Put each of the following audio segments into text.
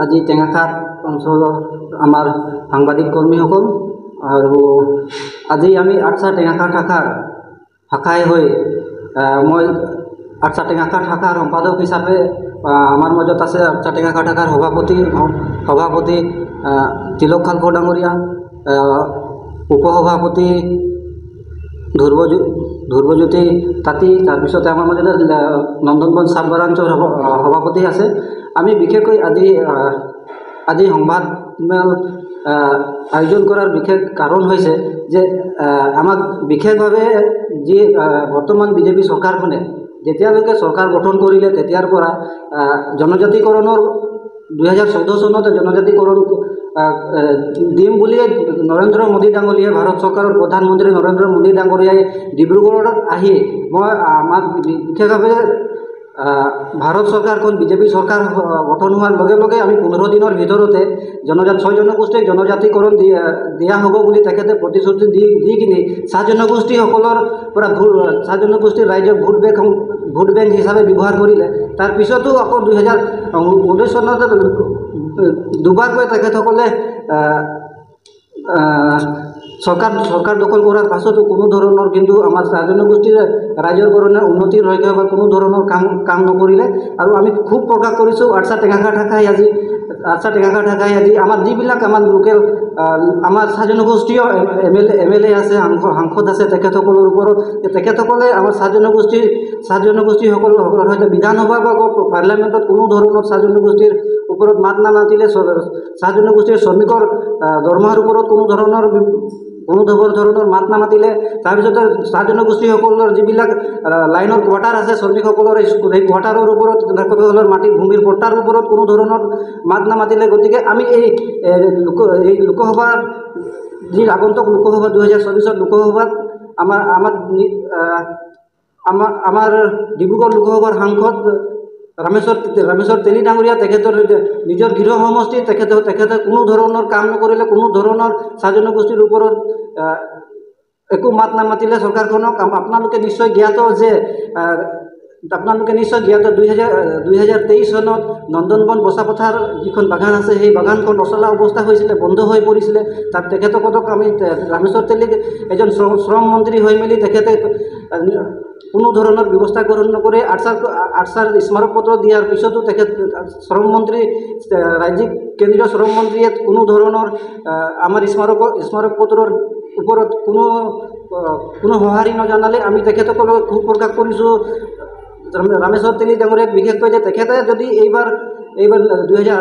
আজি টেঙাখাত অঞ্চলৰ আমাৰ সাংবাদিক কৰ্মীসকল আৰু আজি আমি আটছা টেঙাখাত শাখাই হৈ মই আটছা টেঙাখাত শাখাৰ সম্পাদক হিচাপে আমাৰ মাজত আছে আটছা টেঙাখাত শাখাৰ সভাপতি তিলক খালপৰ ডাঙৰীয়া, উপসভাপতি ধ্ৰুৱজ্যোতি তাঁতী, তাৰপিছতে আমাৰ মাজত নন্দনবন চাব ব্ৰাঞ্চৰ সভাপতি আছে। আমি বিশেষকৈ আজি সংবাদমেল আয়োজন কৰাৰ বিশেষ কাৰণ হৈছে যে আমাক বিশেষভাৱে যি বৰ্তমান বিজেপি চৰকাৰখনে যেতিয়ালৈকে চৰকাৰ গঠন কৰিলে তেতিয়াৰ পৰা জনজাতিকৰণৰ 2014 চনত জনজাতিকৰণ দিম বুলিয়ে নৰেন্দ্ৰ মোদী ডাঙৰীয়াই ভাৰত চৰকাৰৰ প্ৰধানমন্ত্ৰী নৰেন্দ্ৰ মোদী ডাঙৰীয়াই ডিব্ৰুগড়ত আহি মই আমাক বিশেষভাৱে ভাৰত চৰকাৰখন বিজেপি চৰকাৰ গঠন হোৱাৰ লগে লগে আমি 15 দিনৰ ভিতৰতে 6 জনগোষ্ঠীক জনজাতিকৰণ দিয়া হ'ব বুলি তেখেতে প্ৰতিশ্ৰুতি দি কিনে চাহ জনগোষ্ঠীসকলৰ পৰা চাহ জনগোষ্ঠীৰ ৰাইজক ভোট বেংক হিচাপে ব্যৱহাৰ কৰিলে। তাৰপিছতো আকৌ 2019 চনত দুবাৰকৈ তেখেতসকলে চৰকাৰ দখল কৰাৰ পাছতো কোনো ধৰণৰ কিন্তু আমাৰ চাহ জনগোষ্ঠীৰ ৰাইজৰ কাৰণে উন্নতিৰ লক্ষ্য বা কোনো ধৰণৰ কাম নকৰিলে। আৰু আমি খুব প্ৰকাশ কৰিছোঁ আটছা টেঙাখাত শাখাই আজি আমাৰ যিবিলাক আমাৰ লোকেল আমাৰ চাহ জনগোষ্ঠীয় MLA আছে, সাংসদ আছে, তেখেতসকলৰ ওপৰত তেখেতসকলে আমাৰ চাহ জনগোষ্ঠীসকলৰ সৈতে বিধানসভা বা পাৰ্লিয়ামেণ্টত কোনো ধৰণৰ চাহ জনগোষ্ঠীৰ ওপৰত মাত নামাতিলে, চাহ জনগোষ্ঠীৰ শ্ৰমিকৰ দৰমহাৰ ওপৰত কোনো ধৰণৰ মাত নামাতিলে। তাৰপিছতে চাহ জনগোষ্ঠীসকলৰ যিবিলাক লাইনৰ কোৱাৰ্টাৰ আছে শ্ৰমিকসকলৰ সেই কোৱাৰ্টাৰৰ ওপৰত তেখেতসকলৰ মাটিৰ ভূমিৰ পট্টাৰ ওপৰত কোনো ধৰণৰ মাত নামাতিলে। গতিকে আমি এই লোকসভাৰ যি আগন্তুক লোকসভা 2024 লোকসভাত আমাৰ ডিব্ৰুগড় লোকসভাৰ সাংসদ ৰামেশ্বৰ তেলী ডাঙৰীয়া তেখেতৰ নিজৰ গৃহ সমষ্টি তেখেতে কোনো ধৰণৰ কাম নকৰিলে, কোনো ধৰণৰ চাহ জনগোষ্ঠীৰ ওপৰত একো মাত নামাতিলে চৰকাৰখনক। আপোনালোকে নিশ্চয় জ্ঞাত 2023 চনত নন্দনবন বচাপথাৰ যিখন বাগান আছে সেই বাগানখন নচলা অৱস্থা হৈছিলে, বন্ধ হৈ পৰিছিলে। তাত তেখেতসকলক আমি ৰামেশ্বৰ তেলীক এজন শ্ৰম মন্ত্ৰী হৈ মেলি তেখেতে কোনো ধৰণৰ ব্যৱস্থা গ্ৰহণ নকৰে। আটছাৰ স্মাৰক পত্ৰ দিয়াৰ পিছতো তেখেত শ্ৰম মন্ত্ৰী ৰাজ্যিক কেন্দ্ৰীয় শ্ৰম মন্ত্ৰীয়ে কোনো ধৰণৰ আমাৰ স্মাৰক পত্ৰৰ ওপৰত কোনো সঁহাৰি নজনালে। আমি তেখেতসকলক খুব প্ৰকাশ কৰিছোঁ ৰামেশ্বৰ তেলী ডাঙৰীয়াক বিশেষকৈ যে তেখেতে যদি এইবাৰ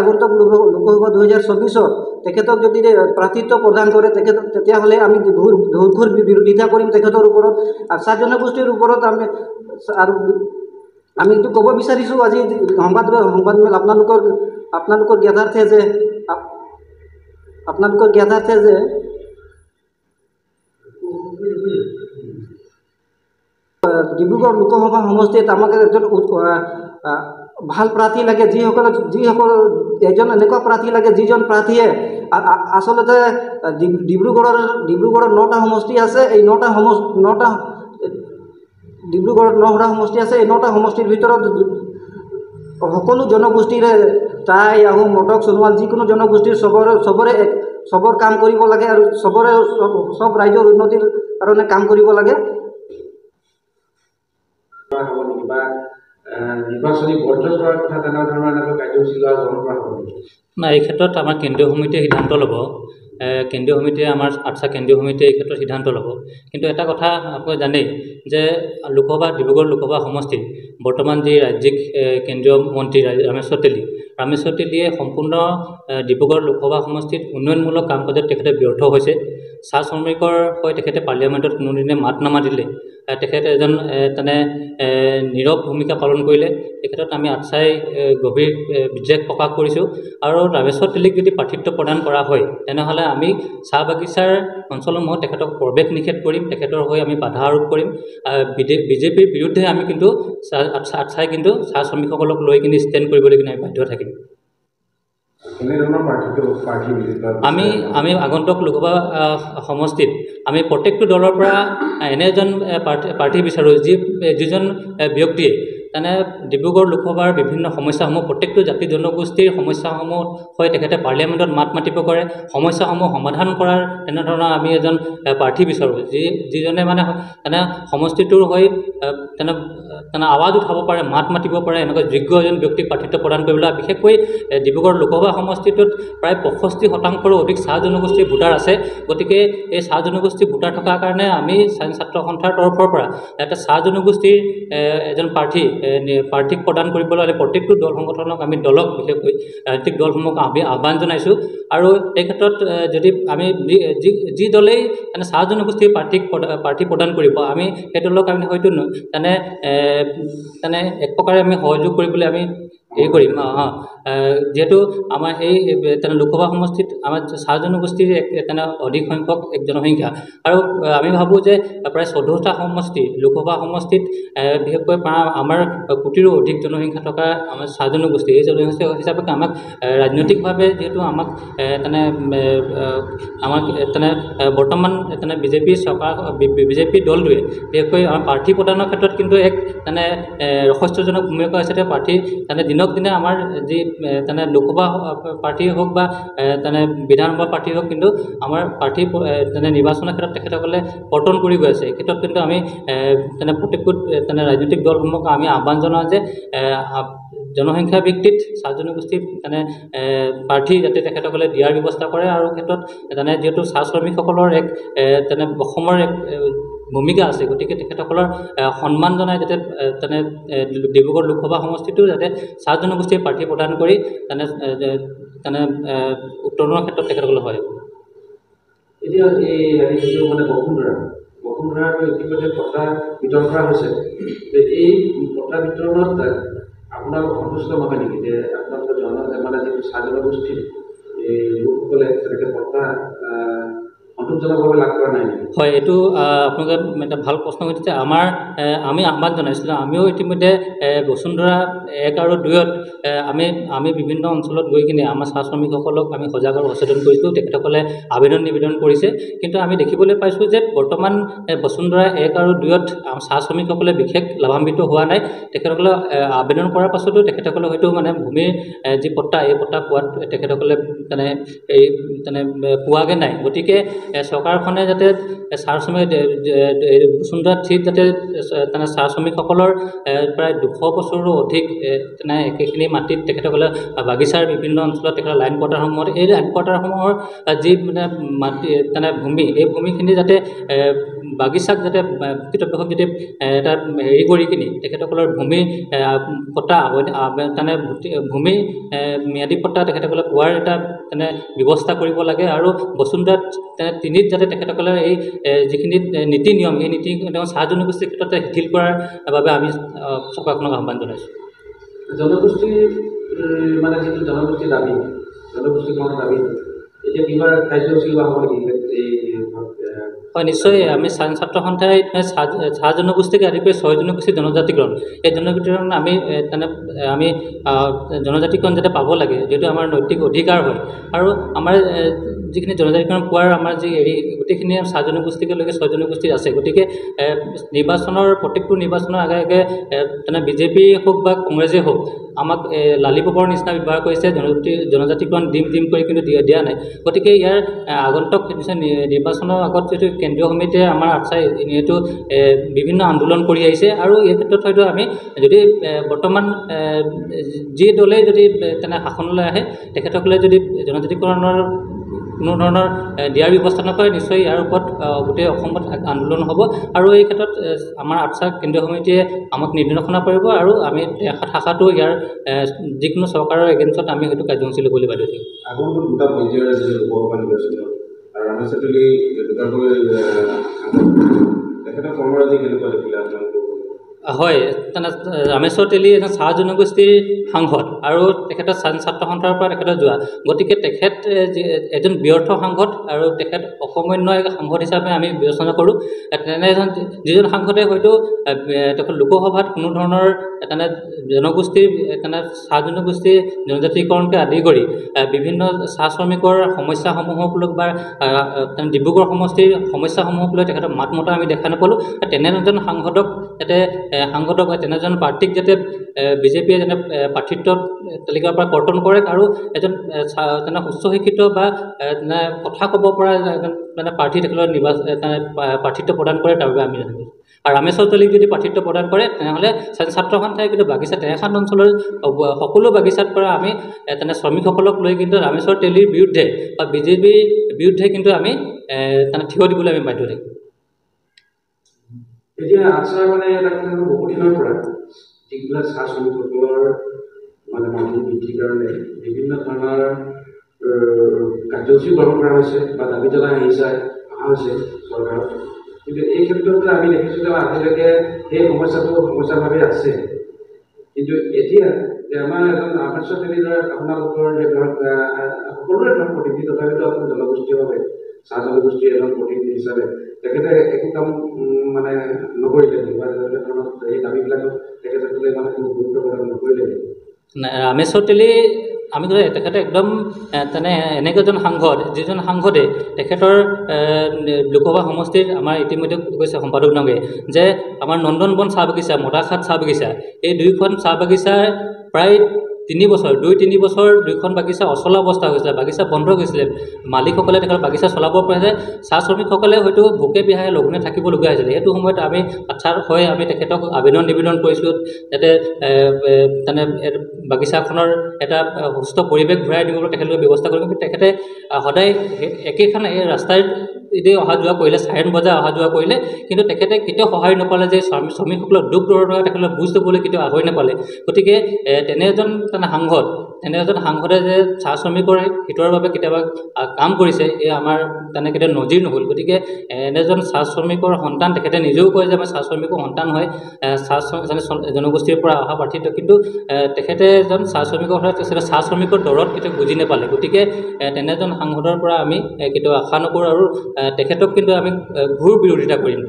আগন্তুক লোকসভা 2024 তেখেতক যদি প্ৰাৰ্থিত্ব প্ৰদান কৰে তেতিয়াহ'লে আমি ঘোৰ বিৰোধিতা কৰিম তেখেতৰ ওপৰত। আৰু চাহ জনগোষ্ঠীৰ ওপৰত আমি এইটো ক'ব বিচাৰিছোঁ আজি সংবাদমেল আপোনালোকৰ জ্ঞাতাৰ্থে যে ডিব্ৰুগড় লোকসভা সমষ্টিত আমাক এজন ভাল প্ৰাৰ্থী লাগে, যিসকল এজন এনেকুৱা প্ৰাৰ্থী লাগে যিজন প্ৰাৰ্থীয়ে আচলতে ডিব্ৰুগড়ৰ 9টা সমষ্টি আছে। এই 9টা সমষ্টিৰ ভিতৰত সকলো জনগোষ্ঠীৰে টাই, আহোম, মটক, সোণোৱাল যিকোনো জনগোষ্ঠীৰ চবৰ কাম কৰিব লাগে আৰু চব ৰাইজৰ উন্নতিৰ কাৰণে কাম কৰিব লাগে। নাই, এই ক্ষেত্ৰত আমাৰ কেন্দ্ৰীয় সমিতিয়ে সিদ্ধান্ত ল'ব। কেন্দ্ৰীয় সমিতিয়ে আমাৰ আটছা কেন্দ্ৰীয় সমিতিয়ে এই ক্ষেত্ৰত সিদ্ধান্ত ল'ব। কিন্তু এটা কথা আপোনালোকে জানেই যে ডিব্ৰুগড় লোকসভা সমষ্টিত বৰ্তমান যি ৰাজ্যিক কেন্দ্ৰীয় মন্ত্ৰী ৰামেশ্বৰ তেলীয়ে সম্পূৰ্ণ ডিব্ৰুগড় লোকসভা সমষ্টিত উন্নয়নমূলক কাম কাজত তেখেতে ব্যৰ্থ হৈছে। চাহ শ্ৰমিকৰ হৈ তেখেতে পাৰ্লিয়ামেণ্টত কোনোদিনে মাত নামাতিলে, তেখেতে এজন নীৰৱ ভূমিকা পালন কৰিলে। তেখেতত আমি আটছাই গভীৰ বিদ্বেষ প্ৰকাশ কৰিছোঁ। আৰু ৰামেশ্বৰ তেলীক যদি প্ৰাৰ্থিত্ব প্ৰদান কৰা হয় তেনেহ'লে আমি চাহ বাগিচাৰ অঞ্চলসমূহত তেখেতক প্ৰৱেশ নিষেধ কৰিম, তেখেতৰ হৈ আমি বাধা আৰোপ কৰিম। বিজেপিৰ বিৰুদ্ধে আমি কিন্তু আটছাই কিন্তু চাহ শ্ৰমিকসকলক লৈ কিনে ষ্টেণ্ড কৰিবলৈ কিনে আমি বাধ্য থাকিম। আমি আগন্তুক লোকসভা সমষ্টিত আমি প্ৰত্যেকটো দলৰ পৰা এনে এজন প্ৰাৰ্থী বিচাৰোঁ যিজন ব্যক্তিয়ে তেনে ডিব্ৰুগড় লোকসভাৰ বিভিন্ন সমস্যাসমূহ প্ৰত্যেকটো জাতি জনগোষ্ঠীৰ সমস্যাসমূহ হৈ তেখেতে পাৰ্লিয়ামেণ্টত মাত মাতিব কৰে, সমস্যাসমূহ সমাধান কৰাৰ তেনেধৰণৰ আমি এজন প্ৰাৰ্থী বিচাৰোঁ, যিজনে মানে সমষ্টিটোৰ হৈ তেনে আৱাজ উঠাব পাৰে, মাত মাতিব পাৰে, এনেকুৱা যোগ্য এজন ব্যক্তিক প্ৰাৰ্থিত্ব প্ৰদান কৰিবলৈ। বিশেষকৈ ডিব্ৰুগড় লোকসভা সমষ্টিটোত প্ৰায় 65%ৰো অধিক চাহ জনগোষ্ঠীৰ ভোটাৰ আছে। গতিকে এই চাহ জনগোষ্ঠীৰ ভোটাৰ থকাৰ কাৰণে আমি ছাত্ৰ সন্থাৰ তৰফৰ পৰা এটা চাহ জনগোষ্ঠীৰ এজন প্ৰাৰ্থীক প্ৰদান কৰিবলৈ হ'লে প্ৰত্যেকটো দল সংগঠনক আমি দলক বিশেষকৈ ৰাজনৈতিক দলসমূহক আমি আহ্বান জনাইছোঁ। আৰু এই ক্ষেত্ৰত যদি আমি যি দলেই মানে চাহ জনগোষ্ঠীৰ প্ৰাৰ্থী প্ৰদান কৰিব, আমি সেই দলক আমি হয়তো এক প্ৰকাৰে আমি সহযোগ কৰিবলৈ আমি হেৰি কৰিম। যিহেতু আমাৰ এই লোকসভা সমষ্টিত আমাৰ চাহ জনগোষ্ঠীৰ অধিক সংখ্যক এক জনসংখ্যা, আৰু আমি ভাবোঁ যে প্ৰায় 14টা সমষ্টি লোকসভা সমষ্টিত বিশেষকৈ আমাৰ কোটিৰো অধিক জনসংখ্যা থকা আমাৰ চাহ জনগোষ্ঠী, এই জনগোষ্ঠী হিচাপে আমাক ৰাজনৈতিকভাৱে যিহেতু আমাক বৰ্তমান বিজেপি চৰকাৰ বিজেপি দলটোৱে বিশেষকৈ আমাৰ প্ৰাৰ্থী প্ৰদানৰ ক্ষেত্ৰত কিন্তু এক ৰহস্যজনক ভূমিকা আছে। প্ৰাৰ্থী দিনক দিনে আমাৰ যি লোকসভা প্ৰাৰ্থী হওক বা বিধানসভা প্ৰাৰ্থী হওক, কিন্তু আমাৰ প্ৰাৰ্থী নিৰ্বাচনৰ ক্ষেত্ৰত তেখেতসকলে পতন কৰি গৈ আছে। এই ক্ষেত্ৰত কিন্তু আমি প্ৰত্যেকটো ৰাজনৈতিক দলসমূহক আমি আহ্বান জনাওঁ যে জনসংখ্যা ভিত্তিত চাহ জনগোষ্ঠীৰ প্ৰাৰ্থী যাতে তেখেতসকলে দিয়াৰ ব্যৱস্থা কৰে। আৰু ক্ষেত্ৰত যিহেতু চাহ শ্ৰমিকসকলৰ এক অসমৰ এক ভূমিকা আছে, গতিকে তেখেতসকলৰ সন্মান জনাই যাতে ডিব্ৰুগড় লোকসভা সমষ্টিটো যাতে চাহ জনগোষ্ঠীৰ প্ৰাৰ্থী প্ৰদান কৰি উত্তৰণৰ ক্ষেত্ৰত তেখেতসকলে হয়। এতিয়া এই যিটো বসুন্ধৰাটো ইতিমধ্যে পট্টা বিতৰণ কৰা হৈছে, এই পট্টা বিতৰণত আপোনাৰ সন্তুষ্ট নহয় নেকি যে আপোনালোকৰ যিটো চাহ জনগোষ্ঠীৰ এই লোকসকলে তেনেকৈ পট্টা সন্তোষজনকভাৱে লাভ কৰা নাই? হয়, এইটো আপোনালোকে এটা ভাল প্ৰশ্ন সুধিছে। আমি আহ্বান জনাইছিলোঁ। আমিও ইতিমধ্যে বসুন্ধৰা 1 আৰু 2ত আমি বিভিন্ন অঞ্চলত গৈ কিনে আমাৰ চাহ শ্ৰমিকসকলক আমি সজাগ আৰু সচেতন কৰিছোঁ। তেখেতসকলে নিবেদন কৰিছে, কিন্তু আমি দেখিবলৈ পাইছোঁ যে বৰ্তমান বসুন্ধৰা 1 আৰু 2ত চাহ শ্ৰমিকসকলে বিশেষ লাভান্বিত হোৱা নাই। তেখেতসকলে আবেদন কৰাৰ পাছতো তেখেতসকলে হয়তো ভূমিৰ যি পট্টা, এই পট্টা পোৱাত তেখেতসকলে পোৱাগৈ নাই। গতিকে চৰকাৰখনে যাতে চাহ শ্ৰমিক বসুন্ধৰা 3ত যাতে চাহ শ্ৰমিকসকলৰ প্ৰায় 200 বছৰৰো অধিক একেখিনি মাটিত তেখেতসকলে বাগিচাৰ বিভিন্ন অঞ্চলত তেখেতৰ লাইন কোৱাৰ্টাৰসমূহত এই লাইন কোৱাৰ্টাৰসমূহৰ যি মাটি ভূমি, এই ভূমিখিনি যাতে বাগিচাক যাতে কৃতপক্ষক যাতে এটা হেৰি কৰি কিনি তেখেতসকলৰ ভূমি পট্টা ভূমি ম্যাদী পট্টা তেখেতসকলে পোৱাৰ এটা ব্যৱস্থা কৰিব লাগে। আৰু বসুন্ধৰা 3ত যাতে তেখেতসকলে এই যিখিনি নীতি নিয়ম, এই নীতি নিয়ম চাহ জনগোষ্ঠীৰ ক্ষেত্ৰতে শিথিল কৰাৰ বাবে আমি চৰকাৰখনক আহ্বান জনাইছোঁ। জনগোষ্ঠীৰ যিটো জনগোষ্ঠীৰ দাবী, জনগোষ্ঠীকৰণৰ দাবী, এতিয়া কিবা কাৰ্যসূচী লোৱা হ'ব নেকি? হয়, নিশ্চয়। আমি ছাত্ৰ সন্থাই চাহ জনগোষ্ঠীকে আদি কৰি 6 জনগোষ্ঠীৰ জনজাতিকৰণ, এই জনজাতিকৰণ আমি জনজাতিকৰণ যাতে পাব লাগে, যিহেতু আমাৰ নৈতিক অধিকাৰ হয়। আৰু আমাৰ যিখিনি জনজাতিকৰণ পোৱাৰ আমাৰ যি গোটেইখিনি চাহ জনগোষ্ঠীলৈকে 6 জনগোষ্ঠীৰ আছে। গতিকে প্ৰত্যেকটো নিৰ্বাচনৰ আগে বিজেপি হওক বা কংগ্ৰেছেই হওক আমাক লালিপপৰ নিচিনা ব্যৱহাৰ কৰিছে, জনজাতিকৰণ দিম কৰি কিন্তু দিয়া নাই। গতিকে ইয়াৰ আগন্তুক নিৰ্বাচনৰ আগত যিহেতু কেন্দ্ৰীয় সমিতিয়ে আমাৰ আটচাই যিহেতু বিভিন্ন আন্দোলন কৰি আহিছে, আৰু এই ক্ষেত্ৰত হয়তো আমি যদি বৰ্তমান যি দলে যদি শাসনলৈ আহে, তেখেতসকলে যদি জনজাতিকৰণৰ কোনো ধৰণৰ দিয়াৰ ব্যৱস্থা নকৰে, নিশ্চয় ইয়াৰ ওপৰত গোটেই অসমত আন্দোলন হ'ব। আৰু এই ক্ষেত্ৰত আমাৰ আটচা কেন্দ্ৰীয় সমিতিয়ে আমাক নিৰ্দেশনা কৰিব, আৰু আমি শাখাটো ইয়াৰ যিকোনো চৰকাৰৰ এগেইনষ্টত আমি হয়তো কাৰ্যসূচী ল'বলৈ বাধ্য থাকিম। আগন্তুক দুটা পৰ্যায়ৰ যি লোকসভা নিৰ্বাচন আৰু ৰমেশ তেলী তেখেতৰ কৰ্মৰাজি কেনেকুৱা দেখিলে আপোনালোকে? হয়, ৰামেশ্বৰ তেলী এজন চাহ জনগোষ্ঠীৰ সাংসদ, আৰু তেখেতৰ ছাত্ৰ সন্থাৰ পৰা তেখেতৰ যোৱা। গতিকে তেখেত এজন ব্যৰ্থ সাংসদ, আৰু তেখেত অকৰ্মণ্য এক সাংসদ হিচাপে আমি বিবেচনা কৰোঁ। তেনে এজন যিজন সাংসদে হয়তো তেখেত লোকসভাত কোনো ধৰণৰ জনগোষ্ঠীৰ চাহ জনগোষ্ঠীৰ জনজাতিকৰণকে আদি কৰি বিভিন্ন চাহ শ্ৰমিকৰ সমস্যাসমূহক লৈ বা ডিব্ৰুগড় সমষ্টিৰ সমস্যাসমূহক লৈ তেখেতৰ মাত মতা আমি দেখা নাপালোঁ। তেনে এজন সাংসদক যাতে সাংসদক হয় তেনেজন প্ৰাৰ্থীক যাতে বিজেপিয়ে যেনে প্ৰাৰ্থিত্ব তালিকাৰ পৰা কৰ্তন কৰে আৰু এজন তেনে উচ্চ শিক্ষিত বা কথা ক'ব পৰা এজন প্ৰাৰ্থী তেখেতৰ প্ৰাৰ্থিত্ব প্ৰদান কৰে তাৰ বাবে আমি জানিছোঁ। আৰু ৰামেশ্বৰ তেলীক যদি প্ৰাৰ্থিত্ব প্ৰদান কৰে তেনেহ'লে ছাত্ৰ সন্থাই কিন্তু বাগিচা টেঙাখাত অঞ্চলৰ সকলো বাগিচাত পৰা আমি শ্ৰমিকসকলক লৈ কিন্তু ৰামেশ্বৰ তেলীৰ বিৰুদ্ধে বা বিজেপিৰ বিৰুদ্ধে কিন্তু আমি থিয় দিবলৈ আমি বাধ্য থাকিম। এতিয়া আচাৰ এটা কথা বহু দিনৰ পৰা যিবিলাক চাহ শ্ৰমিকসকলৰ মাটি বৃদ্ধিৰ কাৰণে বিভিন্ন ধৰণৰ কাৰ্যসূচী গ্ৰহণ কৰা হৈছে বা দাবী জনাই অহা হৈছে চৰকাৰক। কিন্তু এই ক্ষেত্ৰত আমি দেখিছোঁ যে আজিলৈকে সেই সমস্যাভাৱে আছে। কিন্তু এতিয়া যে আমাৰ এজন ৰামেশ্বৰ তেলীৰ আপোনালোকৰ যে সকলোৰে ধৰক প্ৰতিনিধি তথাপিতো আপোনাৰ জনগোষ্ঠীয়ভাৱে চাহ জনগোষ্ঠীৰ এজন প্ৰতিনিধি হিচাপে তেখেতে একো কাম নকৰিলে বা ধৰণৰ এই দাবীবিলাকক তেখেতসকলে কোনো গুৰুত্ব প্ৰদান নকৰিলে। ৰামেশ্বৰ তেলী আমি ক'লে তেখেতে একদম এনেকুৱা এজন সাংসদ যিজন সাংসদে তেখেতৰ লোকসভা সমষ্টিত আমাৰ ইতিমধ্যে কৈছে সম্পাদক ডাঙৰীয়াই যে আমাৰ নন্দনবন চাহ বাগিচা মদাখাট চাহ বাগিচা এই দুইখন চাহ বাগিচাৰ প্ৰায় 2-3 বছৰ দুইখন বাগিচা অচলা অৱস্থা হৈছিলে, বাগিচা বন্ধ হৈছিলে। মালিকসকলে তেখেতৰ বাগিচা চলাব পৰা যায়, চাহ শ্ৰমিকসকলে হয়তো ভোকে বিহাৰে লঘোণে থাকিবলগীয়া হৈছিলে। সেইটো সময়ত আমি আচ্ছাৰ হৈ আমি তেখেতক নিবেদন কৰিছিলোঁ যাতে বাগিচাখনৰ এটা সুস্থ পৰিৱেশ ঘূৰাই দিবলৈ তেখেতলোকে ব্যৱস্থা কৰিব। কিন্তু তেখেতে সদায় একেখন এই ৰাস্তাৰ যদি অহা যোৱা কৰিলে, চাইৰেন বজাই অহা যোৱা কৰিলে, কিন্তু তেখেতে কেতিয়াও সহায় নাপালে যে শ্ৰমিকসকলক দুখ দৰকাৰ তেখেতলোকে বুজ ল'বলৈ কেতিয়াও আহৰি নাপালে। গতিকে তেনে এজন সাংসদে যে চাহ শ্ৰমিকৰ হিতৰ বাবে কেতিয়াবা কাম কৰিছে এই আমাৰ কেতিয়াও নজিৰ নহ'ল। গতিকে এনেজন চাহ শ্ৰমিকৰ সন্তান তেখেতে নিজেও কয় যে মই চাহ শ্ৰমিকৰ সন্তান হয়, জনগোষ্ঠীৰ পৰা অহা প্ৰাৰ্থিত্ব, কিন্তু তেখেতে এজন চাহ শ্ৰমিকৰ চাহ শ্ৰমিকৰ দৰত কেতিয়াও বুজি নাপালে। গতিকে তেনেজন সাংসদৰ পৰা আমি কেতিয়াও আশা নকৰোঁ আৰু তেখেতক কিন্তু আমি ঘোৰ বিৰোধিতা কৰিম।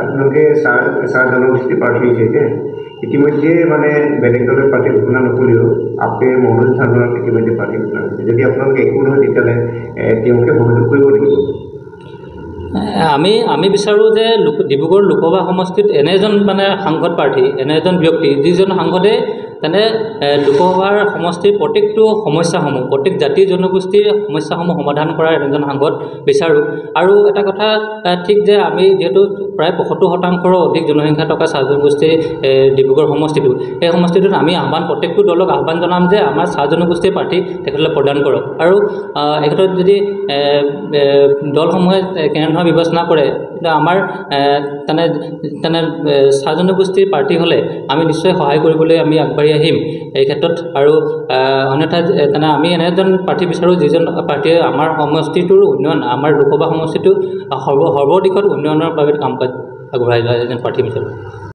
আপোনালোকে চাহ জনগোষ্ঠী প্ৰাৰ্থী হৈছে ইতিমধ্যে বেলেগ দলে প্ৰাৰ্থী ঘোষণা নকৰিলেও আপে মনোজ ধানক ইতিমধ্যে প্ৰাৰ্থী ঘোষণা কৰিছে। যদি আপোনালোকে একো নহয় তেতিয়াহ'লে তেওঁকে সহযোগ কৰিব লাগিব। আমি বিচাৰোঁ যে ডিব্ৰুগড় লোকসভা সমষ্টিত এনে এজন সাংসদ প্ৰাৰ্থী, এনে এজন ব্যক্তি যিজন সাংসদে লোকসভাৰ সমষ্টিৰ প্ৰত্যেকটো সমস্যাসমূহ, প্ৰত্যেক জাতি জনগোষ্ঠীৰ সমস্যাসমূহ সমাধান কৰাৰ এজন সাংসদ বিচাৰোঁ। আৰু এটা কথা ঠিক যে আমি যিহেতু প্ৰায় 75% অধিক জনসংখ্যা থকা চাহ জনগোষ্ঠী ডিব্ৰুগড় সমষ্টিটো, সেই সমষ্টিটোত আমি প্ৰত্যেকটো দলক আহ্বান জনাম যে আমাৰ চাহ জনগোষ্ঠীৰ প্ৰাৰ্থী তেখেতলৈ প্ৰদান কৰক। আৰু এই ক্ষেত্ৰত যদি দলসমূহে কেনেধৰণৰ বিবেচনা কৰে কিন্তু আমাৰ চাহ জনগোষ্ঠীৰ প্ৰাৰ্থী হ'লে আমি নিশ্চয় সহায় কৰিবলৈ আমি আগবাঢ়ি আহিম এই ক্ষেত্ৰত। আৰু অন্যথা আমি এনে এজন প্ৰাৰ্থী বিচাৰোঁ যিজন প্ৰাৰ্থীয়ে আমাৰ সমষ্টিটোৰ উন্নয়ন, আমাৰ লোকসভা সমষ্টিটো সৰ্বদিশত উন্নয়নৰ বাবে কাম কাজ আগবঢ়াই যোৱা এজন প্ৰাৰ্থী বিচাৰোঁ।